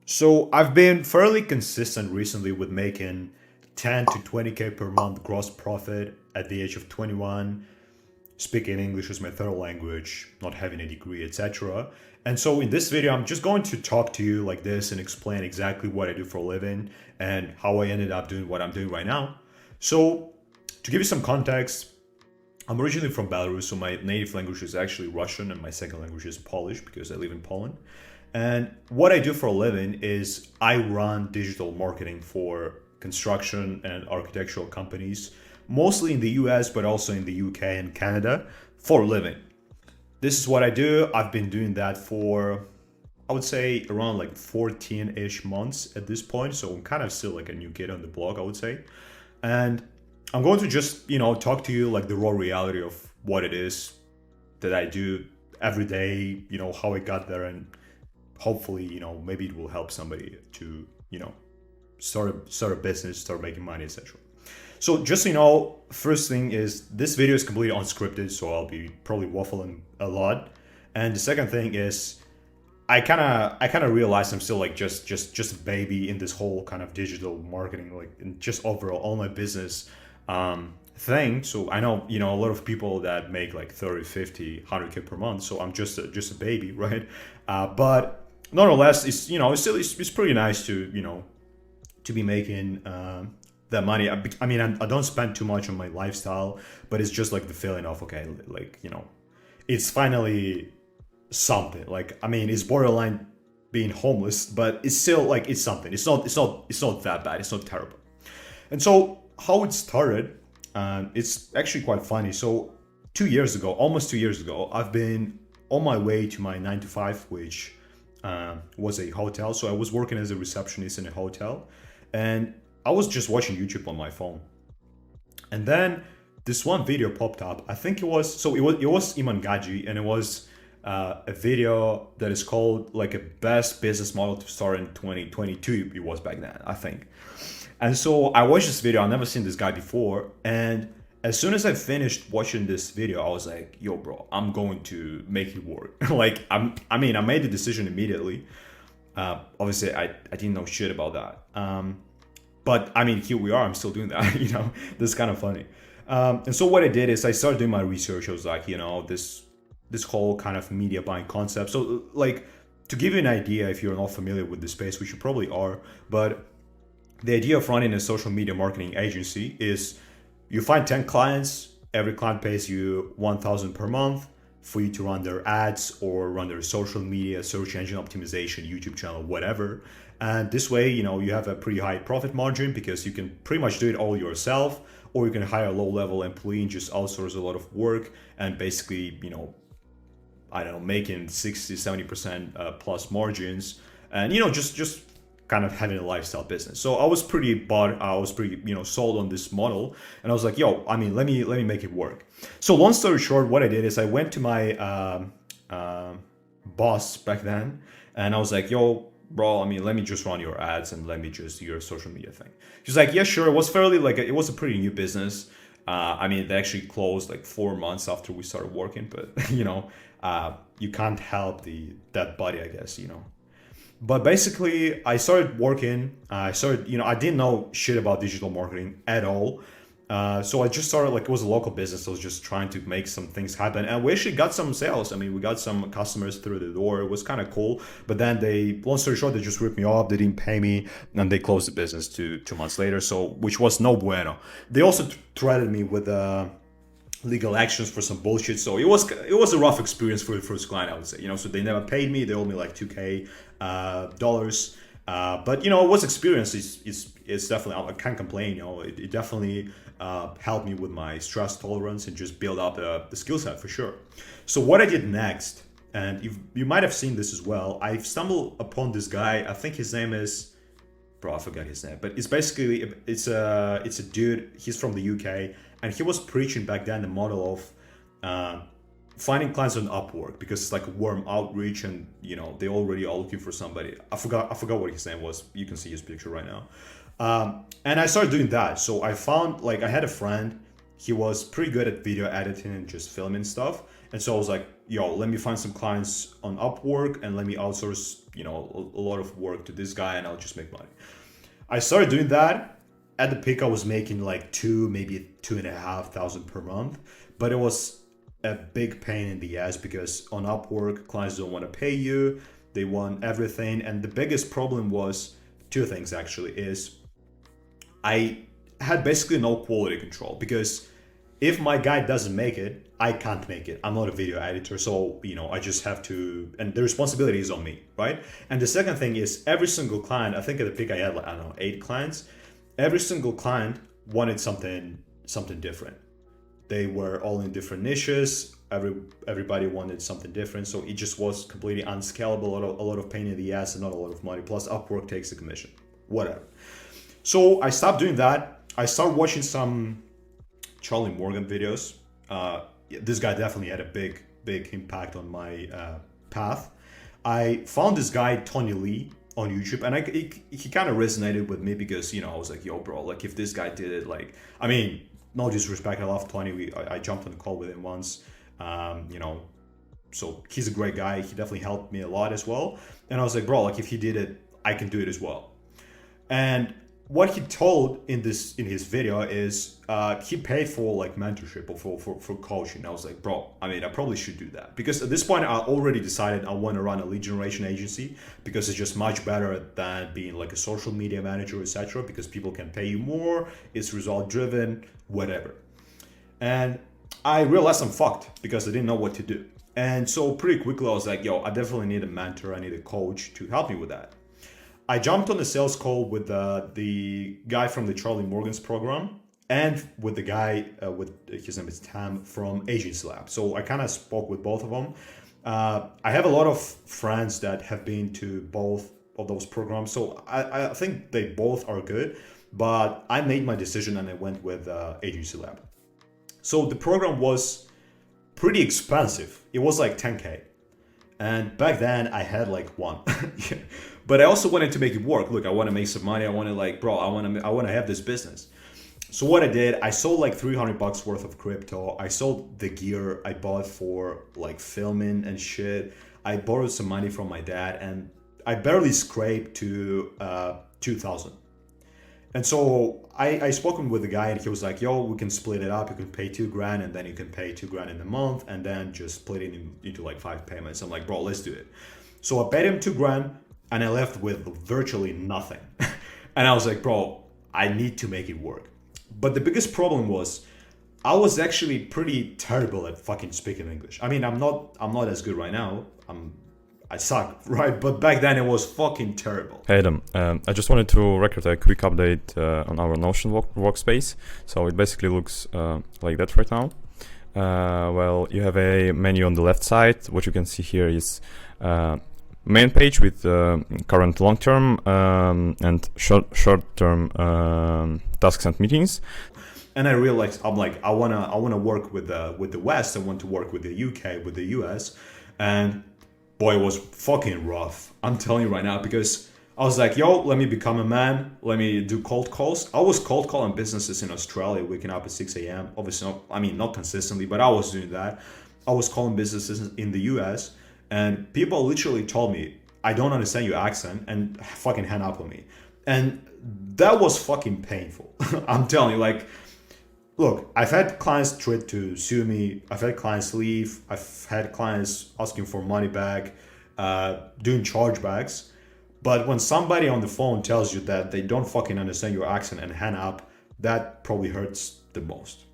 So I've been fairly consistent recently with making 10 to 20K per month gross profit at the age of 21, speaking English as my third language, not having a degree, etc. And so in this video, I'm just going to talk to you like this and explain exactly what I do for a living and how I ended up doing what I'm doing right now. So to give you some context, I'm originally from Belarus, so my native language is actually Russian and my second language is Polish because I live in Poland. And what I do for a living is I run digital marketing for construction and architectural companies, mostly in the US, but also in the UK and Canada for a living. This is what I do. I've been doing that for, I would say, around like 14 ish months at this point. So I'm kind of still like a new kid on the block, I would say. And I'm going to just, talk to you like the raw reality of what it is that I do every day, how I got there, and hopefully, maybe it will help somebody to, start a business, start making money, etc. So just so you know, first thing is this video is completely unscripted, so I'll be probably waffling a lot. And the second thing is I kind of realized I'm still like just a baby in this whole kind of digital marketing, like in just overall all my business thing. So I know, a lot of people that make like 30, 50, 100K per month. So I'm just a baby, right? But nonetheless, it's pretty nice to, to be making that money. I mean, I don't spend too much on my lifestyle, but it's just like the feeling of, okay, like, it's finally something. Like, I mean, it's borderline being homeless, but it's still like, it's something. It's not that bad. It's not terrible. And so how it started, it's actually quite funny. So 2 years ago, almost 2 years ago, I've been on my way to my 9 to 5, which was a hotel. So I was working as a receptionist in a hotel, and I was just watching YouTube on my phone. And then this one video popped up. I think it was Iman Gaji, and it was a video that is called like a best business model to start in 2022. It was back then, I think. And so I watched this video. I've never seen this guy before, and as soon as I finished watching this video, I was like, "Yo, bro, I'm going to make it work." Like, I made the decision immediately. Obviously, I didn't know shit about that. But I mean, here we are. I'm still doing that. This is kind of funny. And so what I did is I started doing my research. I was like, this whole kind of media buying concept. So like, to give you an idea, if you're not familiar with the space, which you probably are, but the idea of running a social media marketing agency is you find 10 clients, every client pays you 1,000 per month for you to run their ads or run their social media, search engine optimization, YouTube channel, whatever. And this way, you have a pretty high profit margin because you can pretty much do it all yourself, or you can hire a low level employee and just outsource a lot of work and basically, I don't know, making 60, 70% plus margins, and just kind of having a lifestyle business. So I was pretty bought, I was pretty, sold on this model, and I was like, yo, I mean, let me make it work. So long story short, what I did is I went to my boss back then, and I was like, yo, bro, I mean, let me just run your ads and let me just do your social media thing. She's like, yeah, sure. It was fairly like, it was a pretty new business. I mean, they actually closed like 4 months after we started working, but you can't help the that body, I guess. But basically, I started working. I didn't know shit about digital marketing at all. So I just started, like, it was a local business. I was just trying to make some things happen. And we actually got some sales. I mean, we got some customers through the door. It was kind of cool. But then long story short, they just ripped me off. They didn't pay me. And they closed the business 2 months later. So, which was no bueno. They also threatened me with legal actions for some bullshit. So it was a rough experience for the first client, I would say. So they never paid me. They owed me like 2K dollars. But it was experience. It's definitely, I can't complain. It definitely helped me with my stress tolerance and just build up the skill set for sure. So what I did next, and you might have seen this as well, I stumbled upon this guy. I think his name is, bro, I forgot his name, but it's a dude. He's from the UK, and he was preaching back then the model of finding clients on Upwork, because it's like a warm outreach, and they already are looking for somebody. I forgot what his name was. You can see his picture right now. And I started doing that. So I found, like, I had a friend. He was pretty good at video editing and just filming stuff. And so I was like, yo, let me find some clients on Upwork and let me outsource, a lot of work to this guy and I'll just make money. I started doing that. At the peak, I was making like maybe 2,500 per month, but it was a big pain in the ass because on Upwork, clients don't want to pay you. They want everything. And the biggest problem was two things actually is I had basically no quality control because if my guy doesn't make it, I can't make it. I'm not a video editor, so I just have to, and the responsibility is on me, right? And the second thing is every single client, I think at the peak I had like, I don't know, 8 clients. Every single client wanted something different. They were all in different niches. Everybody wanted something different, so it just was completely unscalable. A lot of pain in the ass and not a lot of money. Plus, Upwork takes a commission, whatever. So I stopped doing that. I started watching some Charlie Morgan videos. This guy definitely had a big impact on my path. I found this guy Tony Lee on YouTube, and he kind of resonated with me because I was like, yo, bro, like if this guy did it, like, I mean, no disrespect, I love Tony. I jumped on the call with him once, so he's a great guy. He definitely helped me a lot as well. And I was like, bro, like if he did it, I can do it as well. And what he told in his video is he paid for like mentorship or for coaching. I was like, bro, I mean, I probably should do that because at this point I already decided I want to run a lead generation agency because it's just much better than being like a social media manager, etc. Because people can pay you more, it's result driven, whatever. And I realized I'm fucked because I didn't know what to do. And so pretty quickly I was like, yo, I definitely need a mentor, I need a coach to help me with that. I jumped on a sales call with the guy from the Charlie Morgan's program and with the guy, his name is Tam from Agency Lab. So I kind of spoke with both of them. I have a lot of friends that have been to both of those programs. So I think they both are good, but I made my decision and I went with Agency Lab. So the program was pretty expensive. It was like 10K. And back then I had like one. But I also wanted to make it work. Look, I want to make some money. I want to like, bro, I want to have this business. So what I did, I sold like $300 worth of crypto. I sold the gear I bought for like filming and shit. I borrowed some money from my dad and I barely scraped to 2,000. And so I spoken with the guy and he was like, yo, we can split it up. You can pay $2,000 and then you can pay $2,000 in a month and then just split it into like 5 payments. I'm like, bro, let's do it. So I paid him $2,000 and I left with virtually nothing. And I was like, bro, I need to make it work. But the biggest problem was I was actually pretty terrible at fucking speaking English. I mean, I'm not as good right now. I suck, right? But back then it was fucking terrible. Hey Adam, I just wanted to record a quick update on our Notion workspace. So it basically looks like that right now. Well, you have a menu on the left side. What you can see here is main page with current long-term and short-term tasks and meetings. And I realized I wanna work with the West. I want to work with the UK, with the US, and boy, it was fucking rough. I'm telling you right now, because I was like, yo, let me become a man. Let me do cold calls. I was cold calling businesses in Australia, waking up at 6 a.m. Obviously, not consistently, but I was doing that. I was calling businesses in the US, and people literally told me, I don't understand your accent, and fucking hang up on me. And that was fucking painful. I'm telling you, like, look, I've had clients try to sue me. I've had clients leave. I've had clients asking for money back, doing chargebacks. But when somebody on the phone tells you that they don't fucking understand your accent and hang up, that probably hurts the most.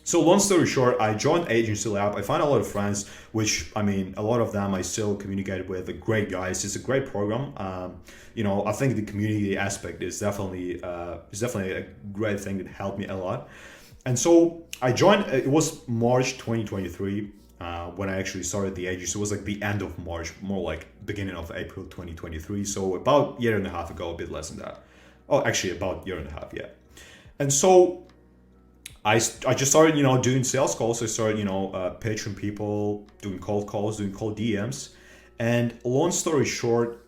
So long story short, I joined Agency Lab. I found a lot of friends, which, I mean, a lot of them I still communicate with. They're great guys. It's a great program. I think the community aspect is definitely a great thing that helped me a lot. And so I joined, it was March 2023 when I actually started the agency. It was like the end of March, more like beginning of April 2023. So about a year and a half ago, a bit less than that. Oh, actually about a year and a half, yeah. And so I just started, doing sales calls. I started, pitching people, doing cold calls, doing cold DMs. And long story short,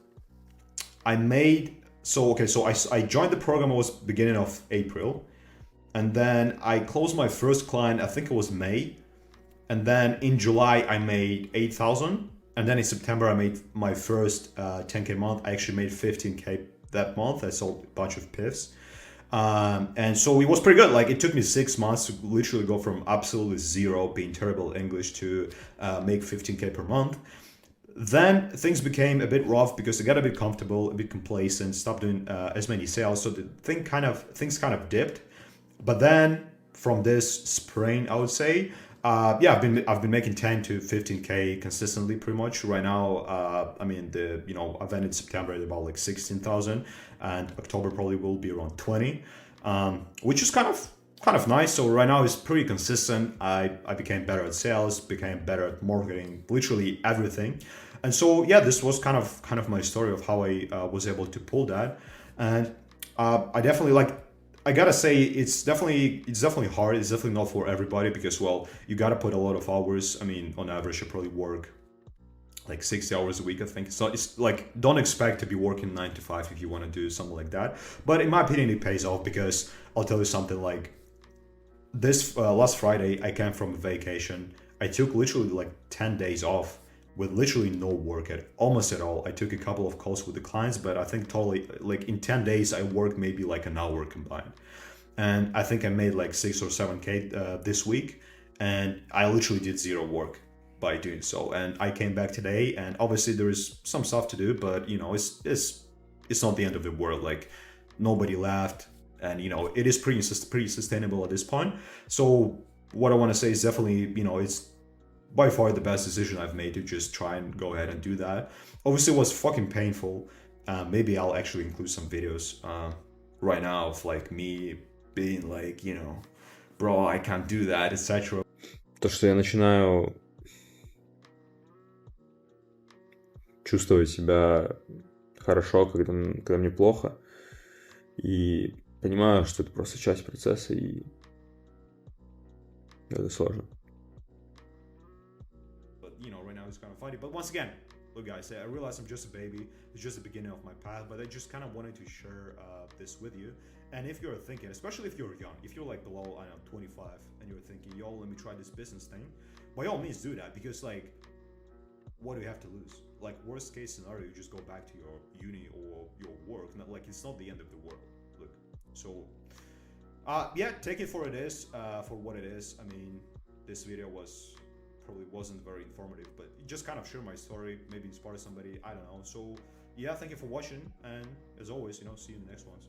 I joined the program, it was beginning of April. And then I closed my first client, I think it was May. And then in July, I made 8,000. And then in September, I made my first 10K month. I actually made 15K that month. I sold a bunch of PIFs. And so it was pretty good. Like, it took me 6 months to literally go from absolutely zero, being terrible at English, to make 15K per month. Then things became a bit rough because I got a bit comfortable, a bit complacent, stopped doing as many sales. So the things kind of dipped. But then from this spring, I would say, yeah, I've been making 10 to 15K consistently, pretty much right now. I mean, I've ended September at about like 16,000, and October probably will be around 20, which is kind of nice. So right now it's pretty consistent. I became better at sales, became better at marketing, literally everything. And so yeah, this was kind of my story of how I was able to pull that. And I definitely like. I gotta say, it's definitely hard. It's definitely not for everybody because, well, you gotta put a lot of hours. I mean, on average, you probably work like 60 hours a week, I think. So it's like, don't expect to be working 9 to 5 if you want to do something like that. But in my opinion, it pays off because I'll tell you something, like this last Friday, I came from vacation. I took literally like 10 days off with literally no work at almost at all. I took a couple of calls with the clients, but I think totally like in 10 days, I worked maybe like an hour combined. And I think I made like 6 or 7K this week. And I literally did zero work by doing so. And I came back today, and obviously there is some stuff to do, but it's not the end of the world. Like, nobody left, and it is pretty sustainable at this point. So what I want to say is definitely, it's by far the best decision I've made to just try and go ahead and do that. Obviously, it was fucking painful. Maybe I'll actually include some videos right now of like me being like, bro, I can't do that, etc. То, что я начинаю чувствовать себя хорошо, когда мне плохо, и понимаю, что это просто часть процесса, и это сложно. But right now it's kind of funny. But once again, look, guys, I realize I'm just a baby. It's just the beginning of my path, but I just kind of wanted to share this with you. And if you're thinking, especially if you're young, if you're like below, I don't know, 25, and you're thinking, yo, let me try this business thing, by all means do that, because like, what do you have to lose? Like, worst case scenario, you just go back to your uni or your work. Not like, it's not the end of the world. Look, so yeah, take it for it is, for what it is. I mean, this video probably wasn't very informative, but it just kind of share my story, maybe inspire somebody, I don't know. So yeah, thank you for watching, and as always, see you in the next ones.